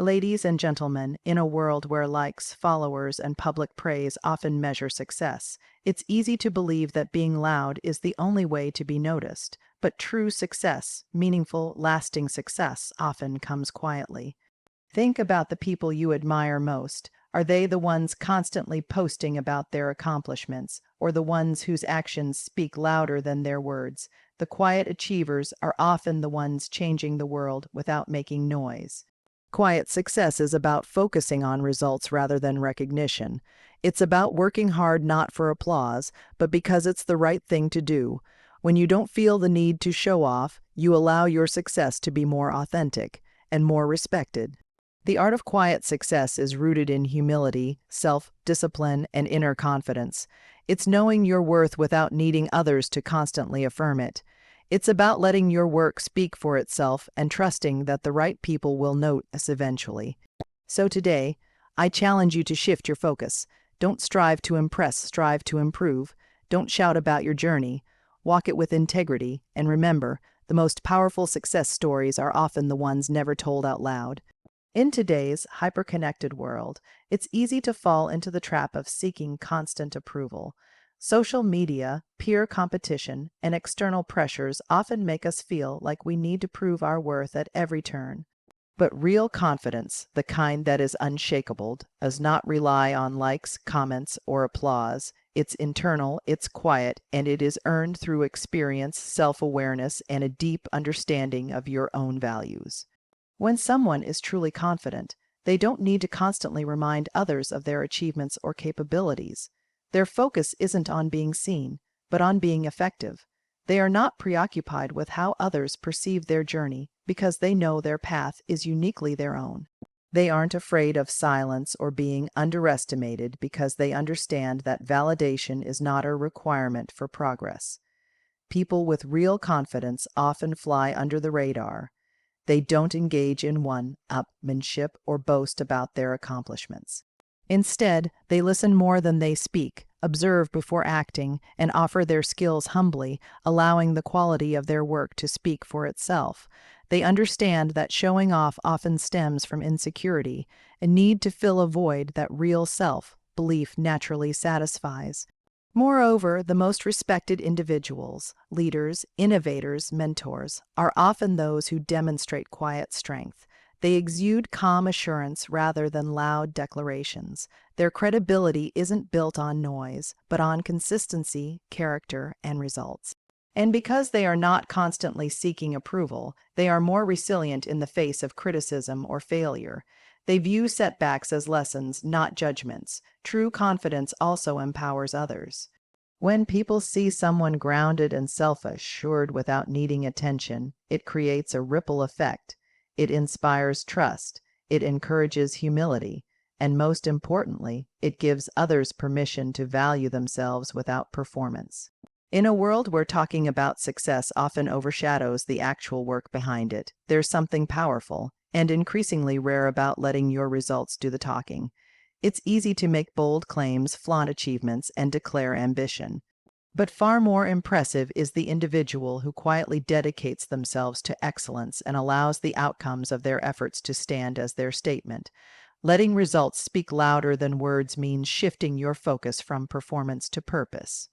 Ladies and gentlemen, in a world where likes, followers, and public praise often measure success, it's easy to believe that being loud is the only way to be noticed. But true success, meaningful, lasting success, often comes quietly. Think about the people you admire most. Are they the ones constantly posting about their accomplishments, or the ones whose actions speak louder than their words? The quiet achievers are often the ones changing the world without making noise. Quiet success is about focusing on results rather than recognition. It's about working hard not for applause, but because it's the right thing to do. When you don't feel the need to show off, you allow your success to be more authentic and more respected. The art of quiet success is rooted in humility, self-discipline, and inner confidence. It's knowing your worth without needing others to constantly affirm it. It's about letting your work speak for itself and trusting that the right people will notice eventually. So today, I challenge you to shift your focus. Don't strive to impress, strive to improve. Don't shout about your journey. Walk it with integrity, and remember, the most powerful success stories are often the ones never told out loud. In today's hyper-connected world, it's easy to fall into the trap of seeking constant approval. Social media, peer competition, and external pressures often make us feel like we need to prove our worth at every turn. But real confidence, the kind that is unshakable, does not rely on likes, comments, or applause. It's internal, it's quiet, and it is earned through experience, self-awareness, and a deep understanding of your own values. When someone is truly confident, they don't need to constantly remind others of their achievements or capabilities. Their focus isn't on being seen, but on being effective. They are not preoccupied with how others perceive their journey because they know their path is uniquely their own. They aren't afraid of silence or being underestimated because they understand that validation is not a requirement for progress. People with real confidence often fly under the radar. They don't engage in one-upmanship or boast about their accomplishments. Instead, they listen more than they speak, observe before acting, and offer their skills humbly, allowing the quality of their work to speak for itself. They understand that showing off often stems from insecurity, a need to fill a void that real self-belief naturally satisfies. Moreover, the most respected individuals, leaders, innovators, mentors, are often those who demonstrate quiet strength. They exude calm assurance rather than loud declarations. Their credibility isn't built on noise, but on consistency, character, and results. And because they are not constantly seeking approval, they are more resilient in the face of criticism or failure. They view setbacks as lessons, not judgments. True confidence also empowers others. When people see someone grounded and self-assured without needing attention, it creates a ripple effect. It inspires trust, it encourages humility, and most importantly, it gives others permission to value themselves without performance. In a world where talking about success often overshadows the actual work behind it, there's something powerful and increasingly rare about letting your results do the talking. It's easy to make bold claims, flaunt achievements, and declare ambition. But far more impressive is the individual who quietly dedicates themselves to excellence and allows the outcomes of their efforts to stand as their statement. Letting results speak louder than words means shifting your focus from performance to purpose.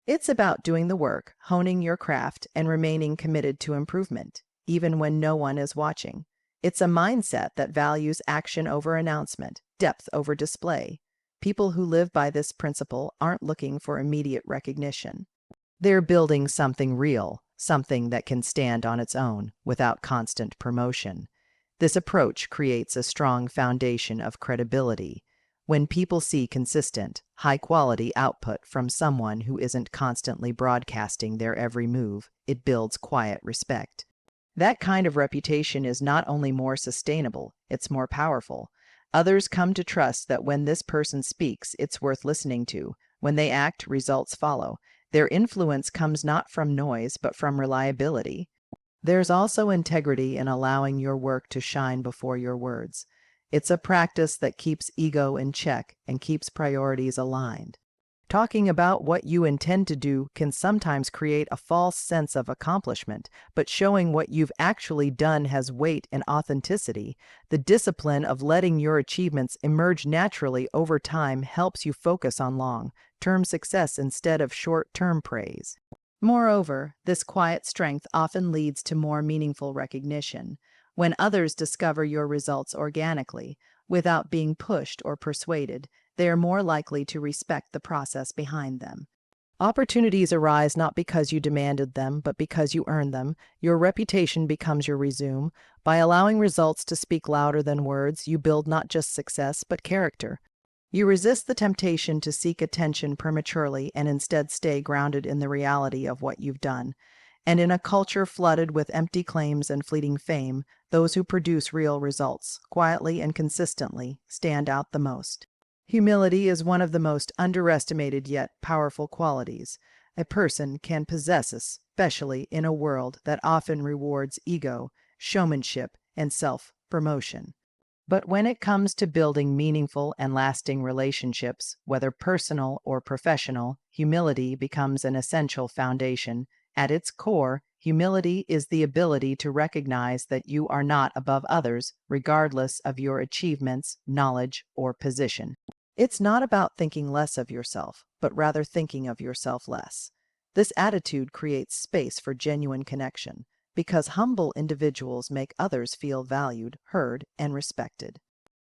It's about doing the work, honing your craft, and remaining committed to improvement, even when no one is watching. It's a mindset that values action over announcement, depth over display. People who live by this principle aren't looking for immediate recognition. They're building something real, something that can stand on its own without constant promotion. This approach creates a strong foundation of credibility. When people see consistent, high-quality output from someone who isn't constantly broadcasting their every move, it builds quiet respect. That kind of reputation is not only more sustainable, it's more powerful. Others come to trust that when this person speaks, it's worth listening to. When they act, results follow. Their influence comes not from noise, but from reliability. There's also integrity in allowing your work to shine before your words. It's a practice that keeps ego in check and keeps priorities aligned. Talking about what you intend to do can sometimes create a false sense of accomplishment, but showing what you've actually done has weight and authenticity. The discipline of letting your achievements emerge naturally over time helps you focus on long-term success instead of short-term praise. Moreover, this quiet strength often leads to more meaningful recognition. When others discover your results organically, without being pushed or persuaded, they are more likely to respect the process behind them. Opportunities arise not because you demanded them, but because you earned them. Your reputation becomes your resume. By allowing results to speak louder than words, you build not just success, but character. You resist the temptation to seek attention prematurely and instead stay grounded in the reality of what you've done. And in a culture flooded with empty claims and fleeting fame, those who produce real results, quietly and consistently, stand out the most. Humility is one of the most underestimated yet powerful qualities a person can possess, especially in a world that often rewards ego, showmanship, and self-promotion. But when it comes to building meaningful and lasting relationships, whether personal or professional, humility becomes an essential foundation. At its core, humility is the ability to recognize that you are not above others, regardless of your achievements, knowledge, or position. It's not about thinking less of yourself, but rather thinking of yourself less. This attitude creates space for genuine connection, because humble individuals make others feel valued, heard, and respected.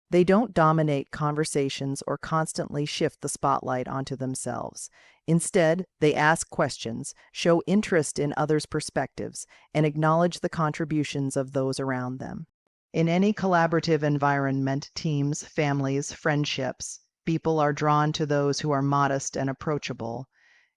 They don't dominate conversations or constantly shift the spotlight onto themselves. Instead, they ask questions, show interest in others' perspectives, and acknowledge the contributions of those around them. In any collaborative environment, teams, families, friendships, people are drawn to those who are modest and approachable.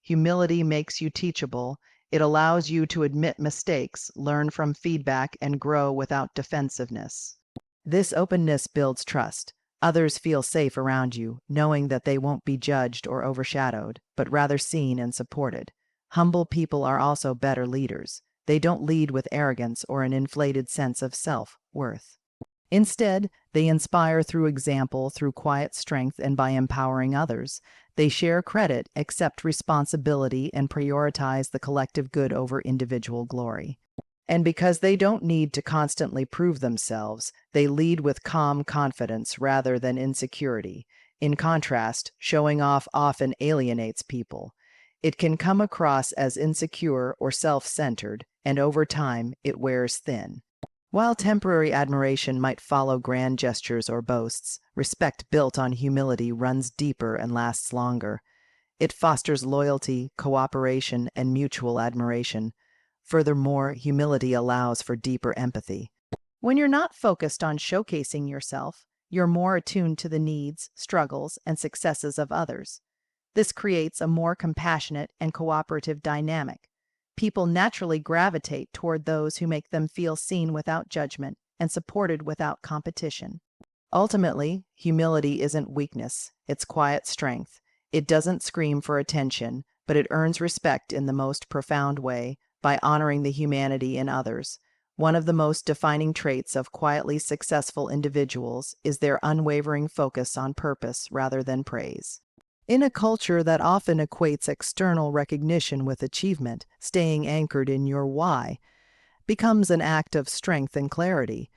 Humility makes you teachable. It allows you to admit mistakes, learn from feedback, and grow without defensiveness. This openness builds trust. Others feel safe around you, knowing that they won't be judged or overshadowed, but rather seen and supported. Humble people are also better leaders. They don't lead with arrogance or an inflated sense of self-worth. Instead, they inspire through example, through quiet strength, and by empowering others. They share credit, accept responsibility, and prioritize the collective good over individual glory. And because they don't need to constantly prove themselves, they lead with calm confidence rather than insecurity. In contrast, showing off often alienates people. It can come across as insecure or self-centered, and over time, it wears thin. While temporary admiration might follow grand gestures or boasts, respect built on humility runs deeper and lasts longer. It fosters loyalty, cooperation, and mutual admiration. Furthermore, humility allows for deeper empathy. When you're not focused on showcasing yourself, you're more attuned to the needs, struggles, and successes of others. This creates a more compassionate and cooperative dynamic. People naturally gravitate toward those who make them feel seen without judgment and supported without competition. Ultimately, humility isn't weakness, it's quiet strength. It doesn't scream for attention, but it earns respect in the most profound way by honoring the humanity in others. One of the most defining traits of quietly successful individuals is their unwavering focus on purpose rather than praise. In a culture that often equates external recognition with achievement, staying anchored in your why becomes an act of strength and clarity.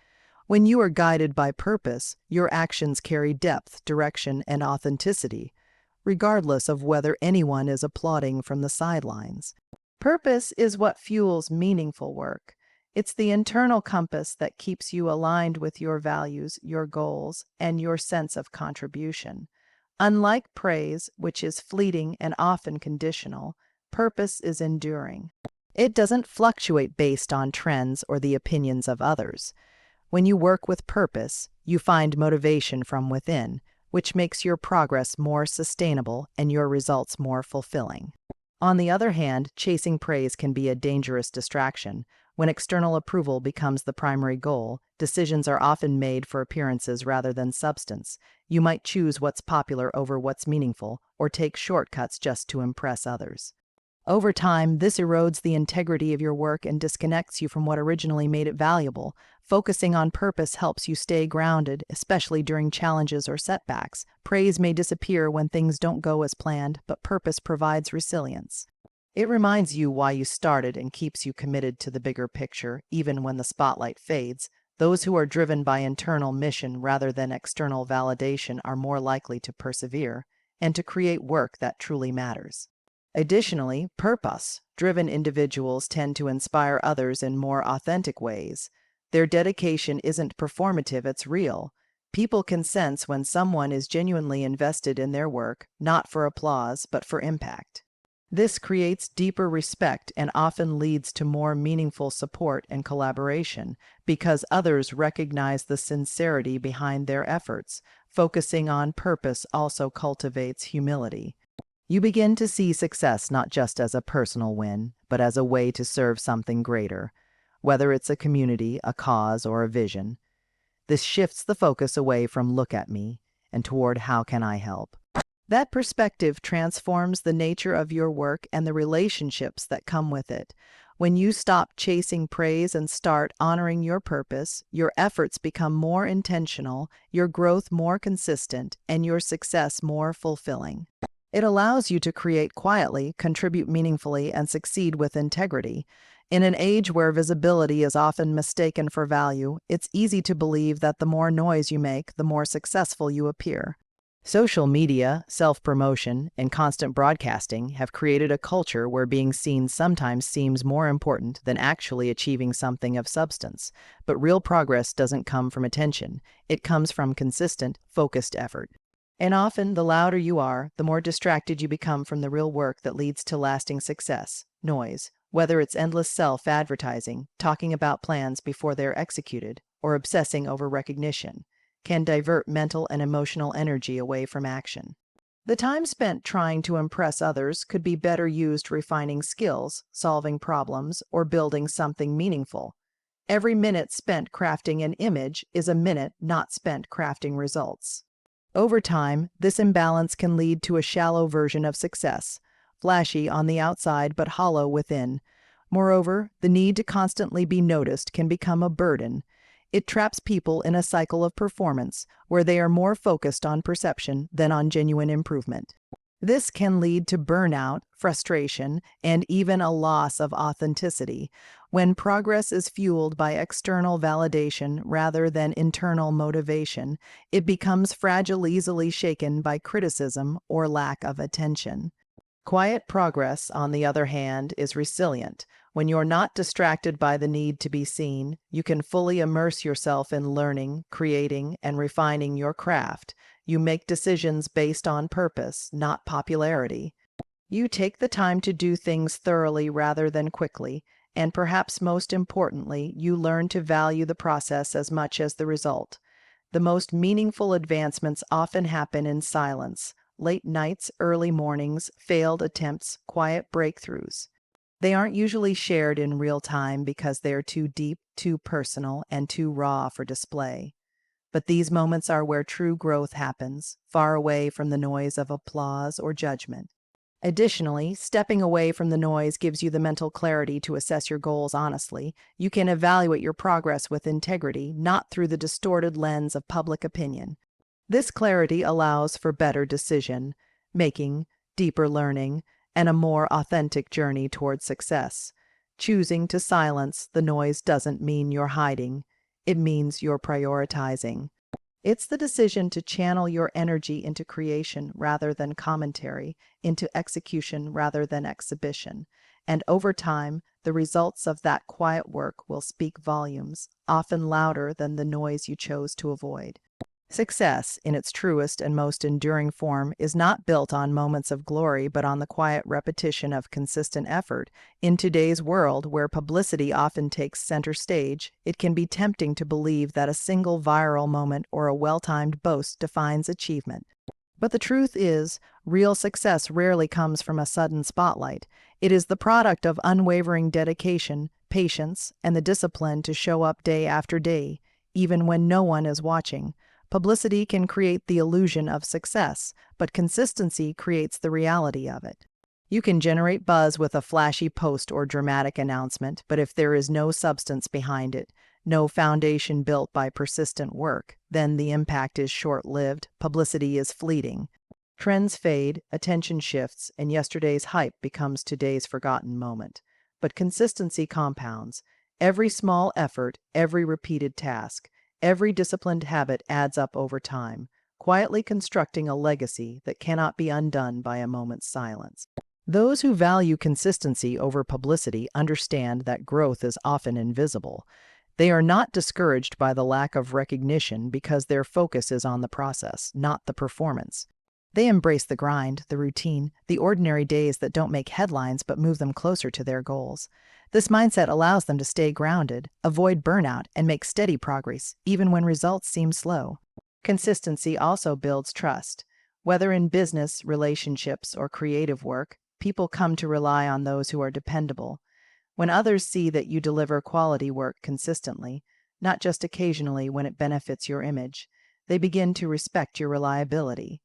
When you are guided by purpose, your actions carry depth, direction, and authenticity, regardless of whether anyone is applauding from the sidelines. Purpose is what fuels meaningful work. It's the internal compass that keeps you aligned with your values, your goals, and your sense of contribution. Unlike praise, which is fleeting and often conditional, purpose is enduring. It doesn't fluctuate based on trends or the opinions of others. When you work with purpose, you find motivation from within, which makes your progress more sustainable and your results more fulfilling. On the other hand, chasing praise can be a dangerous distraction. When external approval becomes the primary goal, decisions are often made for appearances rather than substance. You might choose what's popular over what's meaningful, or take shortcuts just to impress others. Over time, this erodes the integrity of your work and disconnects you from what originally made it valuable. Focusing on purpose helps you stay grounded, especially during challenges or setbacks. Praise may disappear when things don't go as planned, but purpose provides resilience. It reminds you why you started and keeps you committed to the bigger picture, even when the spotlight fades. Those who are driven by internal mission rather than external validation are more likely to persevere and to create work that truly matters. Additionally, purpose-driven individuals tend to inspire others in more authentic ways. Their dedication isn't performative, it's real. People can sense when someone is genuinely invested in their work, not for applause, but for impact. This creates deeper respect and often leads to more meaningful support and collaboration because others recognize the sincerity behind their efforts. Focusing on purpose also cultivates humility. You begin to see success not just as a personal win, but as a way to serve something greater, whether it's a community, a cause, or a vision. This shifts the focus away from "look at me" and toward "how can I help?" That perspective transforms the nature of your work and the relationships that come with it. When you stop chasing praise and start honoring your purpose, your efforts become more intentional, your growth more consistent, and your success more fulfilling. It allows you to create quietly, contribute meaningfully, and succeed with integrity. In an age where visibility is often mistaken for value, it's easy to believe that the more noise you make, the more successful you appear. Social media, self-promotion, and constant broadcasting have created a culture where being seen sometimes seems more important than actually achieving something of substance. But real progress doesn't come from attention. It comes from consistent, focused effort. And often, the louder you are, the more distracted you become from the real work that leads to lasting success. Noise, whether it's endless self-advertising, talking about plans before they're executed, or obsessing over recognition, can divert mental and emotional energy away from action. The time spent trying to impress others could be better used refining skills, solving problems, or building something meaningful. Every minute spent crafting an image is a minute not spent crafting results. Over time, this imbalance can lead to a shallow version of success, flashy on the outside but hollow within. Moreover, the need to constantly be noticed can become a burden. It traps people in a cycle of performance where they are more focused on perception than on genuine improvement. This can lead to burnout, frustration, and even a loss of authenticity. When progress is fueled by external validation rather than internal motivation, it becomes fragile, easily shaken by criticism or lack of attention. Quiet progress, on the other hand, is resilient. When you're not distracted by the need to be seen, you can fully immerse yourself in learning, creating, and refining your craft. You make decisions based on purpose, not popularity. You take the time to do things thoroughly rather than quickly, and perhaps most importantly, you learn to value the process as much as the result. The most meaningful advancements often happen in silence. Late nights, early mornings, failed attempts, quiet breakthroughs. They aren't usually shared in real time because they are too deep, too personal, and too raw for display. But these moments are where true growth happens, far away from the noise of applause or judgment. Additionally, stepping away from the noise gives you the mental clarity to assess your goals honestly. You can evaluate your progress with integrity, not through the distorted lens of public opinion. This clarity allows for better decision making, deeper learning, and a more authentic journey toward success. Choosing to silence the noise doesn't mean you're hiding. It means you're prioritizing. It's the decision to channel your energy into creation rather than commentary, into execution rather than exhibition. And over time, the results of that quiet work will speak volumes, often louder than the noise you chose to avoid. Success, in its truest and most enduring form, is not built on moments of glory but on the quiet repetition of consistent effort. In today's world, where publicity often takes center stage, it can be tempting to believe that a single viral moment or a well-timed boast defines achievement. But the truth is, real success rarely comes from a sudden spotlight. It is the product of unwavering dedication, patience, and the discipline to show up day after day, even when no one is watching. Publicity can create the illusion of success, but consistency creates the reality of it. You can generate buzz with a flashy post or dramatic announcement, but if there is no substance behind it, no foundation built by persistent work, then the impact is short-lived, publicity is fleeting. Trends fade, attention shifts, and yesterday's hype becomes today's forgotten moment. But consistency compounds. Every small effort, every repeated task, every disciplined habit adds up over time, quietly constructing a legacy that cannot be undone by a moment's silence. Those who value consistency over publicity understand that growth is often invisible. They are not discouraged by the lack of recognition because their focus is on the process, not the performance. They embrace the grind, the routine, the ordinary days that don't make headlines but move them closer to their goals. This mindset allows them to stay grounded, avoid burnout, and make steady progress, even when results seem slow. Consistency also builds trust. Whether in business, relationships, or creative work, people come to rely on those who are dependable. When others see that you deliver quality work consistently, not just occasionally when it benefits your image, they begin to respect your reliability.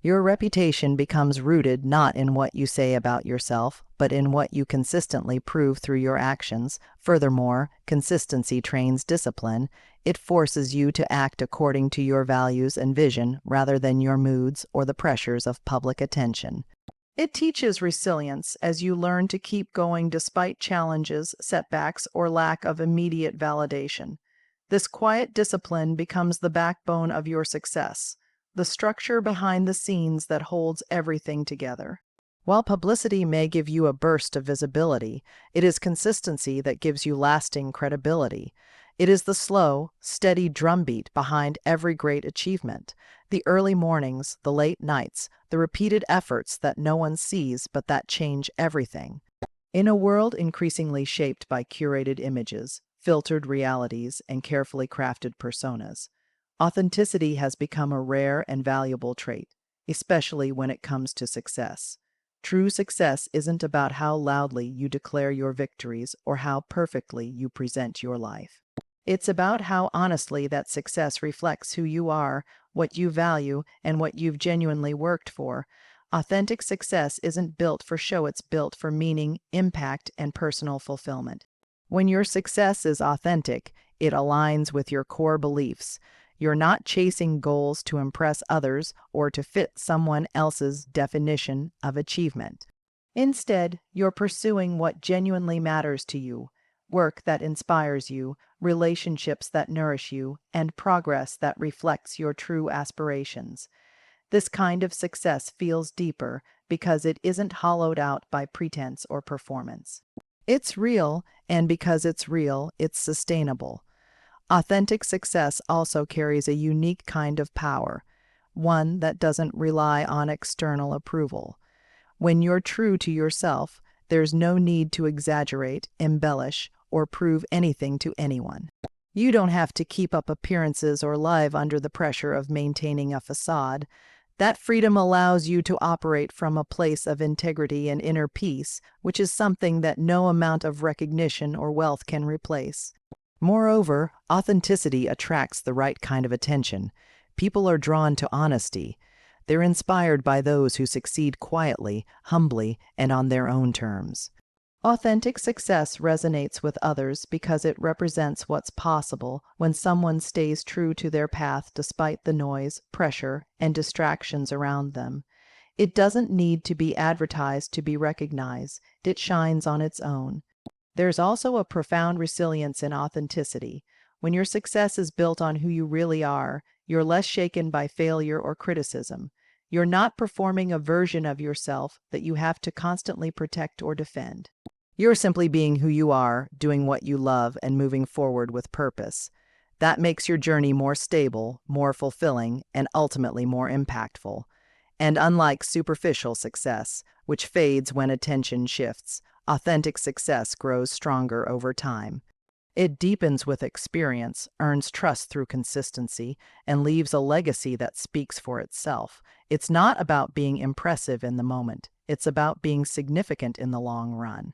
Your reputation becomes rooted not in what you say about yourself, but in what you consistently prove through your actions. Furthermore, consistency trains discipline. It forces you to act according to your values and vision rather than your moods or the pressures of public attention. It teaches resilience as you learn to keep going despite challenges, setbacks, or lack of immediate validation. This quiet discipline becomes the backbone of your success, the structure behind the scenes that holds everything together. While publicity may give you a burst of visibility, it is consistency that gives you lasting credibility. It is the slow, steady drumbeat behind every great achievement, the early mornings, the late nights, the repeated efforts that no one sees but that change everything. In a world increasingly shaped by curated images, filtered realities, and carefully crafted personas, authenticity has become a rare and valuable trait, especially when it comes to success. True success isn't about how loudly you declare your victories or how perfectly you present your life. It's about how honestly that success reflects who you are, what you value, and what you've genuinely worked for. Authentic success isn't built for show, it's built for meaning, impact, and personal fulfillment. When your success is authentic, it aligns with your core beliefs. You're not chasing goals to impress others or to fit someone else's definition of achievement. Instead, you're pursuing what genuinely matters to you, work that inspires you, relationships that nourish you, and progress that reflects your true aspirations. This kind of success feels deeper because it isn't hollowed out by pretense or performance. It's real, and because it's real, it's sustainable. Authentic success also carries a unique kind of power, one that doesn't rely on external approval. When you're true to yourself, there's no need to exaggerate, embellish, or prove anything to anyone. You don't have to keep up appearances or live under the pressure of maintaining a facade. That freedom allows you to operate from a place of integrity and inner peace, which is something that no amount of recognition or wealth can replace. Moreover, authenticity attracts the right kind of attention. People are drawn to honesty. They're inspired by those who succeed quietly, humbly, and on their own terms. Authentic success resonates with others because it represents what's possible when someone stays true to their path despite the noise, pressure, and distractions around them. It doesn't need to be advertised to be recognized. It shines on its own. There's also a profound resilience in authenticity. When your success is built on who you really are, you're less shaken by failure or criticism. You're not performing a version of yourself that you have to constantly protect or defend. You're simply being who you are, doing what you love, and moving forward with purpose. That makes your journey more stable, more fulfilling, and ultimately more impactful. And unlike superficial success, which fades when attention shifts, authentic success grows stronger over time. It deepens with experience, earns trust through consistency, and leaves a legacy that speaks for itself. It's not about being impressive in the moment. It's about being significant in the long run.